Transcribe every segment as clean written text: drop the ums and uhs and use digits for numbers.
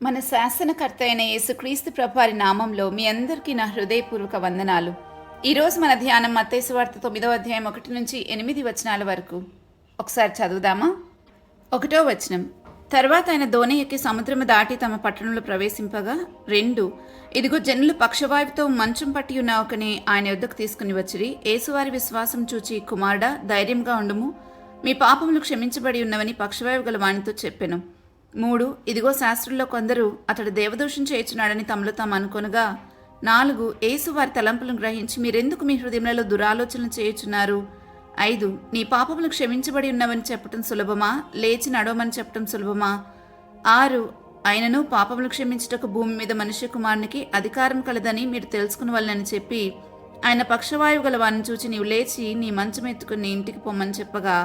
మన శాసనకర్త అయిన యేసుక్రీస్తు ప్రభువారి నామంలో మీ అందరికీ నా హృదయపూర్వక వందనాలు. ఈరోజు మన ధ్యానం మత్తయి సువార్త 9వ అధ్యాయం 1 నుంచి 8 వచనాల వరకు. ఒకసారి చదువుదామా? 1వ వచనం. తర్వాత ఆయన దోణి ఎక్కి సముద్రము దాటి తమ పట్టణంలో ప్రవేశింపగా 2 ఇదిగో జనులు పక్షవాయువుతో మంచం పట్టి ఉన్న ఒకని ఆయన యొద్దకు తీసుకుని వచ్చిరి. యేసువారి విశ్వాసం చూచి, కుమారుడా, ధైర్యంగా ఉండుము, మీ పాపములు క్షమించబడి ఉన్నవని పక్షవాయువు గల వానితో చెప్పెను. 3 ఇదిగో శాస్త్రుల్లో కొందరు అతడు దేవదోషం చేయుచున్నాడని తమలో తాము అనుకొనగా. 4 యేసు వారి తలంపులను గ్రహించి, మీరెందుకు మీ హృదయంలో దురాలోచనలు చేయుచున్నారు? 5 నీ పాపములు క్షమించబడి ఉన్నవని చెప్పటం సులభమా, లేచి నడవమని చెప్పటం సులభమా? 6 ఆయనను పాపములు క్షమించుటకు భూమి మీద మనుష్య కుమారునికి అధికారం కలదని మీరు తెలుసుకునవలనని చెప్పి, ఆయన పక్షవాయువు గల వారిని చూచి, నీవు లేచి నీ మంచం ఎత్తుకుని నీ ఇంటికి పొమ్మని చెప్పగా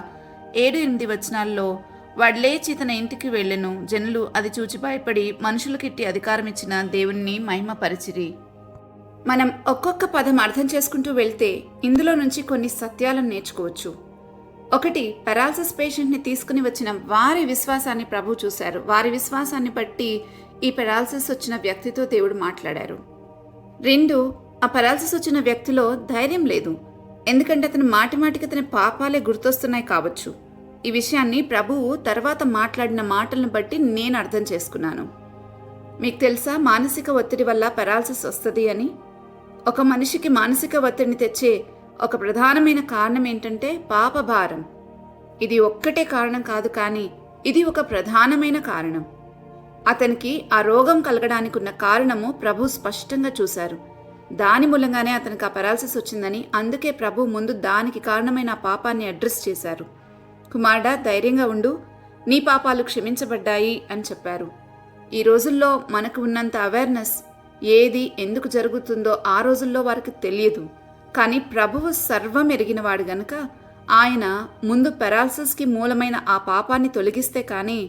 7-8 వచనాల్లో వాడు లేచి తన ఇంటికి వెళ్ళెను. జనులు అది చూచి భయపడి మనుషులకిట్టి అధికారం ఇచ్చిన దేవుణ్ణి మహిమపరిచిరి. మనం ఒక్కొక్క పదం అర్థం చేసుకుంటూ వెళ్తే ఇందులో నుంచి కొన్ని సత్యాలను నేర్చుకోవచ్చు. 1 పెరాలసిస్ పేషెంట్ని తీసుకుని వచ్చిన వారి విశ్వాసాన్ని ప్రభు చూశారు. వారి విశ్వాసాన్ని బట్టి ఈ పెరాలసిస్ వచ్చిన వ్యక్తితో దేవుడు మాట్లాడారు. 2 ఆ పెరాలసిస్ వచ్చిన వ్యక్తిలో ధైర్యం లేదు, ఎందుకంటే అతని మాటికి అతని పాపాలే గుర్తొస్తున్నాయి కావచ్చు. ఈ విషయాన్ని ప్రభువు తర్వాత మాట్లాడిన మాటలను బట్టి నేను అర్థం చేసుకున్నాను. మీకు తెలుసా, మానసిక ఒత్తిడి వల్ల పెరాలసిస్ వస్తుంది అని? ఒక మనిషికి మానసిక ఒత్తిడిని తెచ్చే ఒక ప్రధానమైన కారణం ఏంటంటే పాపభారం. ఇది ఒక్కటే కారణం కాదు, కానీ ఇది ఒక ప్రధానమైన కారణం. అతనికి ఆ రోగం కలగడానికి ఉన్న కారణము ప్రభు స్పష్టంగా చూశారు. దాని మూలంగానే అతనికి ఆ పెరాలసిస్ వచ్చిందని, అందుకే ప్రభు ముందు దానికి కారణమైన ఆ పాపాన్ని అడ్రస్ చేశారు. కుమారుడా, ధైర్యంగా ఉండు, నీ పాపాలు క్షమించబడ్డాయి అని చెప్పారు. ఈ రోజుల్లో మనకు ఉన్నంత అవేర్నెస్ ఏది ఎందుకు జరుగుతుందో ఆ రోజుల్లో వారికి తెలియదు. కానీ ప్రభువు సర్వం ఎరిగినవాడు గనుక ఆయన ముందు పెరాలసిస్కి మూలమైన ఆ పాపాన్ని తొలగిస్తే కానీ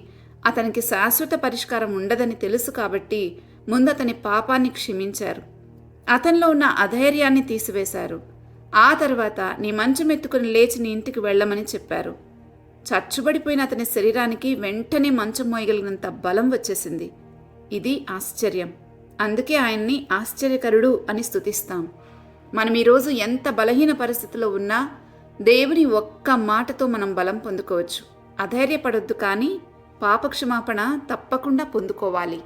అతనికి శాశ్వత పరిష్కారం ఉండదని తెలుసు. కాబట్టి ముందు అతని పాపాన్ని క్షమించారు, అతనిలో ఉన్న అధైర్యాన్ని తీసివేశారు. ఆ తర్వాత నీ మంచం ఎత్తుకుని లేచి నీ ఇంటికి వెళ్ళమని చెప్పారు. చచ్చుబడిపోయిన అతని శరీరానికి వెంటనే మంచం మోయగలిగినంత బలం వచ్చేసింది. ఇది ఆశ్చర్యం. అందుకే ఆయన్ని ఆశ్చర్యకరుడు అని స్తుతిస్తాం. మనం ఈరోజు ఎంత బలహీన పరిస్థితిలో ఉన్నా దేవుని ఒక్క మాటతో మనం బలం పొందుకోవచ్చు. అధైర్యపడొద్దు, కానీ పాపక్షమాపణ తప్పకుండా పొందుకోవాలి.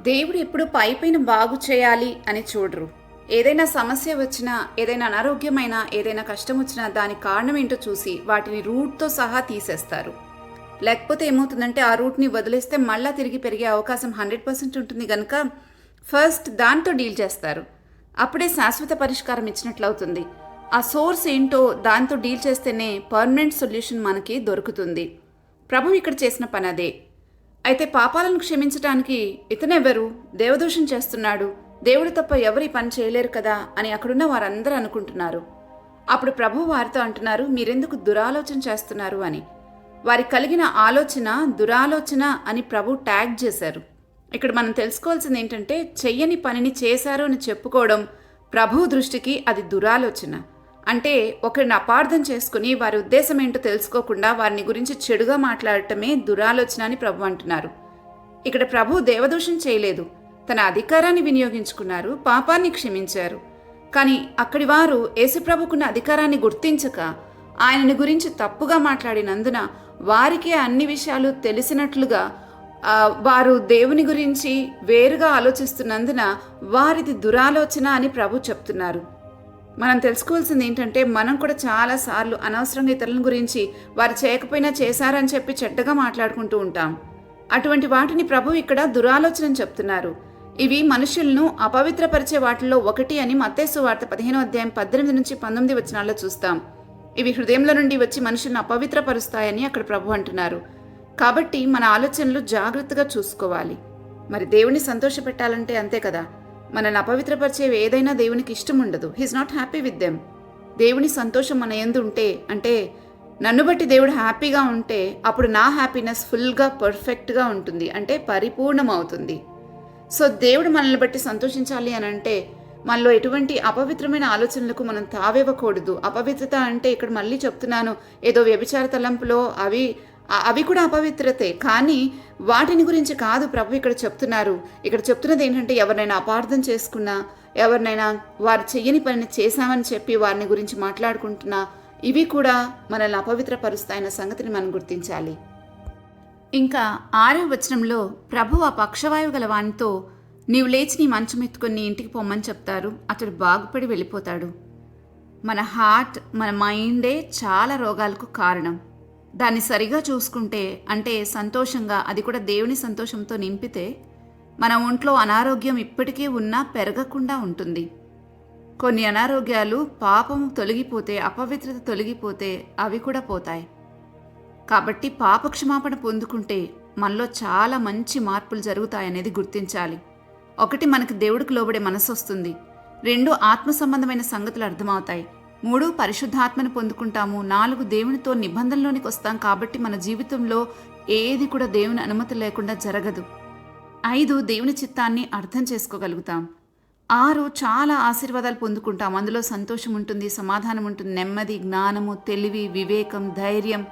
దేవుడు ఎప్పుడు పైపైన బాగు చేయాలి అని చూడరు. ఏదైనా సమస్య వచ్చినా, ఏదైనా అనారోగ్యమైన, ఏదైనా కష్టం వచ్చినా దాని కారణం ఏంటో చూసి వాటిని రూట్తో సహా తీసేస్తారు. లేకపోతే ఏమవుతుందంటే ఆ రూట్ని వదిలేస్తే మళ్ళా తిరిగి పెరిగే అవకాశం 100% ఉంటుంది కనుక ఫస్ట్ దాంతో డీల్ చేస్తారు. అప్పుడే శాశ్వత పరిష్కారం ఇచ్చినట్లు అవుతుంది. ఆ సోర్స్ ఏంటో దాంతో డీల్ చేస్తేనే పర్మనెంట్ సొల్యూషన్ మనకి దొరుకుతుంది. ప్రభు ఇక్కడ చేసిన పని అదే. అయితే పాపాలను క్షమించడానికి ఇతనెవరు? దేవదూషణ చేస్తున్నాడు, దేవుడు తప్ప ఎవరు ఈ పని చేయలేరు కదా అని అక్కడున్న వారందరూ అనుకుంటున్నారు. అప్పుడు ప్రభు వారితో అంటున్నారు, మీరెందుకు దురాలోచన చేస్తున్నారు అని. వారి కలిగిన ఆలోచన దురాలోచన అని ప్రభు ట్యాగ్ చేశారు. ఇక్కడ మనం తెలుసుకోవాల్సింది ఏంటంటే, చెయ్యని పనిని చేశారు అని చెప్పుకోవడం ప్రభు దృష్టికి అది దురాలోచన. అంటే ఒకరిని అపార్థం చేసుకుని వారి ఉద్దేశం ఏంటో తెలుసుకోకుండా వారిని గురించి చెడుగా మాట్లాడటమే దురాలోచన అని ప్రభు అంటున్నారు. ఇక్కడ ప్రభు దేవదూషణ చేయలేదు, తన అధికారాన్ని వినియోగించుకున్నారు, పాపాన్ని క్షమించారు. కానీ అక్కడి వారు యేసుప్రభుకున్న అధికారాన్ని గుర్తించక ఆయనని గురించి తప్పుగా మాట్లాడినందున వారికి అన్ని విషయాలు తెలిసినట్లుగా వారు దేవుని గురించి వేరుగా ఆలోచిస్తున్నందున వారిది దురాలోచన అని ప్రభు చెప్తున్నారు. మనం తెలుసుకోవాల్సింది ఏంటంటే, మనం కూడా చాలాసార్లు అనవసరంగా ఇతరుల గురించి వారు చేయకపోయినా చేశారని చెప్పి చెడ్డగా మాట్లాడుకుంటూ ఉంటాం. అటువంటి వాటిని ప్రభు ఇక్కడ దురాలోచన చెప్తున్నారు. ఇవి మనుషులను అపవిత్రపరిచే వాటిల్లో ఒకటి అని మత్తయి సువార్త 15వ అధ్యాయం 18 నుంచి 19 వచనాల్లో చూస్తాం. ఇవి హృదయంలో నుండి వచ్చి మనుషులను అపవిత్రపరుస్తాయని అక్కడ ప్రభు అంటున్నారు. కాబట్టి మన ఆలోచనలు జాగ్రత్తగా చూసుకోవాలి. మరి దేవుని సంతోషపెట్టాలంటే అంతే కదా. మనల్ని అపవిత్రపరిచేవి ఏదైనా దేవునికి ఇష్టం ఉండదు. He's not happy with them. దేవుని సంతోషం మన యందు ఉంటే, అంటే నన్ను బట్టి దేవుడు హ్యాపీగా ఉంటే, అప్పుడు నా హ్యాపీనెస్ ఫుల్గా పర్ఫెక్ట్గా ఉంటుంది, అంటే పరిపూర్ణం అవుతుంది. సో దేవుడు మనల్ని బట్టి సంతోషించాలి అని అంటే మనలో ఎటువంటి అపవిత్రమైన ఆలోచనలకు మనం తావివ్వకూడదు. అపవిత్రత అంటే ఇక్కడ మళ్ళీ చెప్తున్నాను, ఏదో వ్యభిచార తలంపులో అవి అవి కూడా అపవిత్రతే. కానీ వాటిని గురించి కాదు ప్రభు ఇక్కడ చెప్తున్నారు. ఇక్కడ చెప్తున్నది ఏంటంటే, ఎవరినైనా అపార్థం చేసుకున్నా, ఎవరినైనా వారు చెయ్యని పనిని చేశామని చెప్పి వారిని గురించి మాట్లాడుకుంటున్నా, ఇవి కూడా మనల్ని అపవిత్రపరుస్తాయన్న సంగతిని మనం గుర్తించాలి. ఇంకా 6వ వచనంలో ప్రభు ఆ పక్షవాయువు గల వానితో, నీవు లేచి నీ మంచం ఎత్తుకొని నీ ఇంటికి పొమ్మని చెప్తారు. అతడు బాగుపడి వెళ్ళిపోతాడు. మన హార్ట్, మన మైండే చాలా రోగాలకు కారణం. దాన్ని సరిగా చూసుకుంటే, అంటే సంతోషంగా, అది కూడా దేవుని సంతోషంతో నింపితే, మన ఒంట్లో అనారోగ్యం ఇప్పటికే ఉన్నా పెరగకుండా ఉంటుంది. కొన్ని అనారోగ్యాలు పాపం తొలగిపోతే, అపవిత్రత తొలగిపోతే అవి కూడా పోతాయి. కాబట్టి పాపక్షమాపణ పొందుకుంటే మనలో చాలా మంచి మార్పులు జరుగుతాయనేది గుర్తించాలి. 1, మనకు దేవుడికి లోబడే మనసు వస్తుంది. 2, ఆత్మ సంబంధమైన సంగతులు అర్థమవుతాయి. 3, పరిశుద్ధాత్మను పొందుకుంటాము. 4, దేవునితో నిబంధనలోనికి వస్తాం. కాబట్టి మన జీవితంలో ఏది కూడా దేవుని అనుమతి లేకుండా జరగదు. 5, దేవుని చిత్తాన్ని అర్థం చేసుకోగలుగుతాం. 6, చాలా ఆశీర్వాదాలు పొందుకుంటాం. అందులో సంతోషం ఉంటుంది, సమాధానం ఉంటుంది, నెమ్మది, జ్ఞానము, తెలివి, వివేకం, ధైర్యం,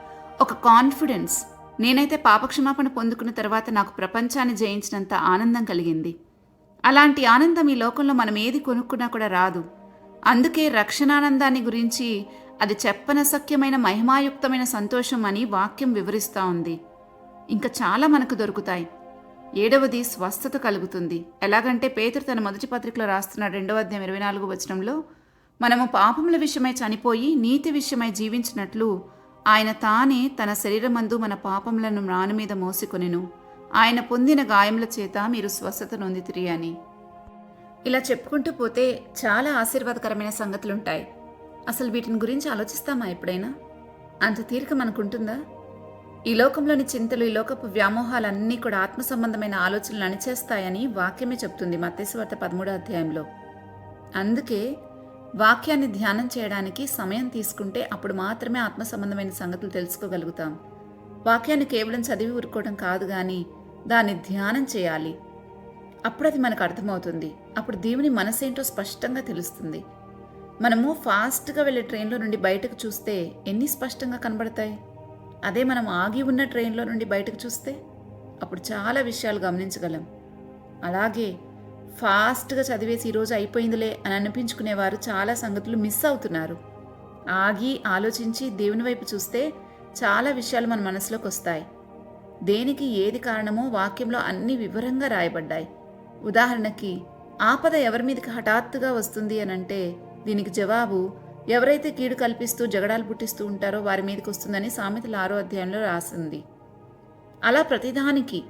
ఒక కాన్ఫిడెన్స్. నేనైతే పాపక్షమాపణ పొందుకున్న తర్వాత నాకు ప్రపంచాన్ని జయించినంత ఆనందం కలిగింది. అలాంటి ఆనందం ఈ లోకంలో మనం ఏది కొనుక్కున్నా కూడా రాదు. అందుకే రక్షణానందాన్ని గురించి అది చెప్పనసఖ్యమైన మహిమాయుక్తమైన సంతోషం అని వాక్యం వివరిస్తూ ఉంది. ఇంకా చాలా మనకు దొరుకుతాయి. 7వది, స్వస్థత కలుగుతుంది. ఎలాగంటే పేతురు తన మొదటి పత్రికలో రాస్తున్న 2వ అధ్యాయం 24వ వచనంలో, మనము పాపముల విషయమై చనిపోయి నీతి విషయమై జీవించినట్లు ఆయన తానే తన శరీరమందు మన పాపములను మ్రాను మీద మోసికొనెను. ఆయన పొందిన గాయముల చేత మీరు స్వస్థత నొందితిరి అని. ఇలా చెప్పుకుంటూ పోతే చాలా ఆశీర్వాదకరమైన సంగతులుంటాయి. అసలు వీటిని గురించి ఆలోచిస్తామా ఎప్పుడైనా? అంత తీరిక మనకుంటుందా? ఈ లోకంలోని చింతలు, ఈ లోకపు వ్యామోహాలన్నీ కూడా ఆత్మ సంబంధమైన ఆలోచనలు అణిచేస్తాయని వాక్యమే చెప్తుంది మత్తయి సువార్త 13వ అధ్యాయంలో. అందుకే వాక్యాన్ని ధ్యానం చేయడానికి సమయం తీసుకుంటే అప్పుడు మాత్రమే ఆత్మ సంబంధమైన సంగతులు తెలుసుకోగలుగుతాం. వాక్యాన్ని కేవలం చదివి ఊరుకోవడం కాదు, కానీ దాన్ని ధ్యానం చేయాలి. అప్పుడు అది మనకు అర్థమవుతుంది. అప్పుడు దేవుని మనసేంటో స్పష్టంగా తెలుస్తుంది. మనము ఫాస్ట్గా వెళ్ళే ట్రైన్లో నుండి బయటకు చూస్తే ఎన్ని స్పష్టంగా కనబడతాయి. అదే మనం ఆగి ఉన్న ట్రైన్లో నుండి బయటకు చూస్తే అప్పుడు చాలా విషయాలు గమనించగలం. అలాగే ఫాస్ట్గా చదివేసి ఈరోజు అయిపోయిందిలే అని అనిపించుకునేవారు చాలా సంగతులు మిస్ అవుతున్నారు. ఆగి ఆలోచించి దేవుని వైపు చూస్తే చాలా విషయాలు మన మనసులోకి వస్తాయి. దేనికి ఏది కారణమో వాక్యంలో అన్ని వివరంగా రాయబడ్డాయి. ఉదాహరణకి, ఆపద ఎవరి మీదకి హఠాత్తుగా వస్తుంది అనంటే దీనికి జవాబు, ఎవరైతే కీడు కల్పిస్తూ జగడాలు పుట్టిస్తూ ఉంటారో వారి మీదకి వస్తుందని సామెతల 6వ అధ్యాయంలో రాసింది. అలా ప్రతిదానికి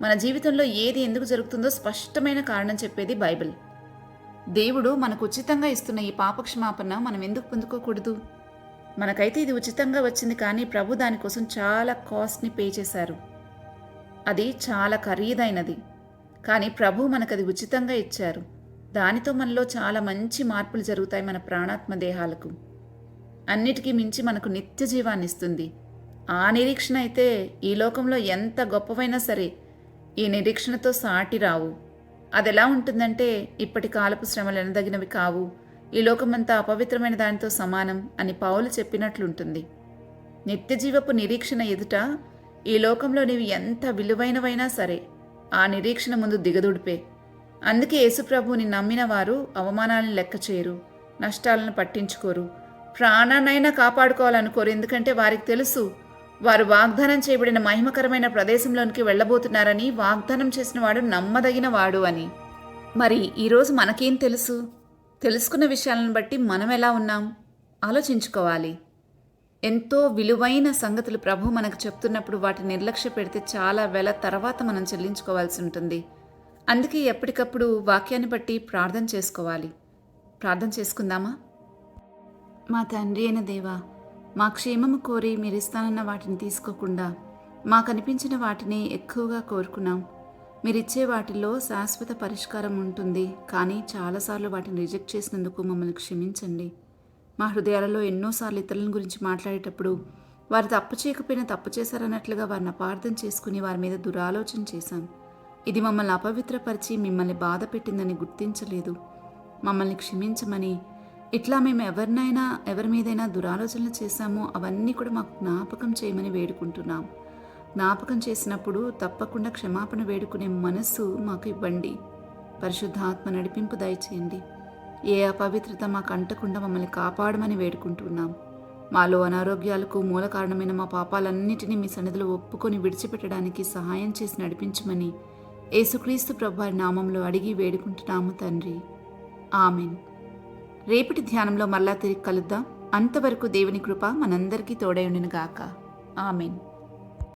మన జీవితంలో ఏది ఎందుకు జరుగుతుందో స్పష్టమైన కారణం చెప్పేది బైబిల్. దేవుడు మనకు ఉచితంగా ఇస్తున్న ఈ పాపక్షమాపణ మనం ఎందుకు పొందుకోకూడదు? మనకైతే ఇది ఉచితంగా వచ్చింది, కానీ ప్రభు దానికోసం చాలా కాస్ట్ని పే చేశారు. అది చాలా ఖరీదైనది, కానీ ప్రభు మనకది ఉచితంగా ఇచ్చారు. దానితో మనలో చాలా మంచి మార్పులు జరుగుతాయి మన ప్రాణాత్మ దేహాలకు. అన్నిటికీ మించి మనకు నిత్య జీవాన్ని ఇస్తుంది. ఆ నిరీక్షణ అయితే ఈ లోకంలో ఎంత గొప్పవైనా సరే ఈ నిరీక్షణతో సాటి రావు. అది ఎలా ఉంటుందంటే, ఇప్పటి కాలపు శ్రమలు ఎనదగినవి కావు, ఈ లోకమంతా అపవిత్రమైన దానితో సమానం అని పౌలు చెప్పినట్లుంటుంది. నిత్యజీవపు నిరీక్షణ ఎదుట ఈ లోకంలో నీవు ఎంత విలువైనవైనా సరే ఆ నిరీక్షణ ముందు దిగదుడిపే. అందుకే యేసుప్రభుని నమ్మిన వారు అవమానాలను లెక్క చేయరు, నష్టాలను పట్టించుకోరు, ప్రాణాన్నైనా కాపాడుకోవాలనుకోరు. ఎందుకంటే వారికి తెలుసు వారు వాగ్దానం చేయబడిన మహిమకరమైన ప్రదేశంలోనికి వెళ్ళబోతున్నారని, వాగ్దానం చేసిన వాడు నమ్మదగిన వాడు అని. మరి ఈరోజు మనకేం తెలుసు? తెలుసుకున్న విషయాలను బట్టి మనం ఎలా ఉన్నాం ఆలోచించుకోవాలి. ఎంతో విలువైన సంగతులు ప్రభు మనకు చెప్తున్నప్పుడు వాటిని నిర్లక్ష్య పెడితే చాలా వేల తర్వాత మనం చెల్లించుకోవాల్సి ఉంటుంది. అందుకే ఎప్పటికప్పుడు వాక్యాన్ని బట్టి ప్రార్థన చేసుకోవాలి. ప్రార్థన చేసుకుందామా? మా తండ్రి అయిన దేవా, మా క్షేమము కోరి మీరు ఇస్తానన్న వాటిని తీసుకోకుండా మాకు అనిపించిన వాటిని ఎక్కువగా కోరుకున్నాం. మీరిచ్చే వాటిల్లో శాశ్వత పరిష్కారం ఉంటుంది, కానీ చాలాసార్లు వాటిని రిజెక్ట్ చేసినందుకు మమ్మల్ని క్షమించండి. మా హృదయాలలో ఎన్నోసార్లు ఇతరుల గురించి మాట్లాడేటప్పుడు వారు తప్పు చేయకపోయినా తప్పు చేశారన్నట్లుగా వారిని అపార్థం చేసుకుని వారి మీద దురాలోచన చేశాం. ఇది మమ్మల్ని అపవిత్రపరిచి మిమ్మల్ని బాధ పెట్టిందని గుర్తించలేదు. మమ్మల్ని క్షమించమని, ఇట్లా మేము ఎవరి మీదైనా దురాలోచనలు చేశామో అవన్నీ కూడా మాకు జ్ఞాపకం చేయమని వేడుకుంటున్నాం. జ్ఞాపకం చేసినప్పుడు తప్పకుండా క్షమాపణ వేడుకునే మనస్సు మాకు ఇవ్వండి. పరిశుద్ధాత్మ నడిపింపు దయచేయండి. ఏ అపవిత్రత మాకు అంటకుండా మమ్మల్ని కాపాడమని వేడుకుంటున్నాం. మాలో అనారోగ్యాలకు మూల కారణమైన మా పాపాలన్నిటినీ మీ సన్నిధిలో ఒప్పుకొని విడిచిపెట్టడానికి సహాయం చేసి నడిపించమని యేసుక్రీస్తు ప్రభువారి నామంలో అడిగి వేడుకుంటున్నాము తండ్రి. ఆమెన్. రేపటి ధ్యానంలో మరలా తిరిగి కలుద్దాం. అంతవరకు దేవుని కృప మనందరికీ తోడై ఉండును గాక. ఆమెన్.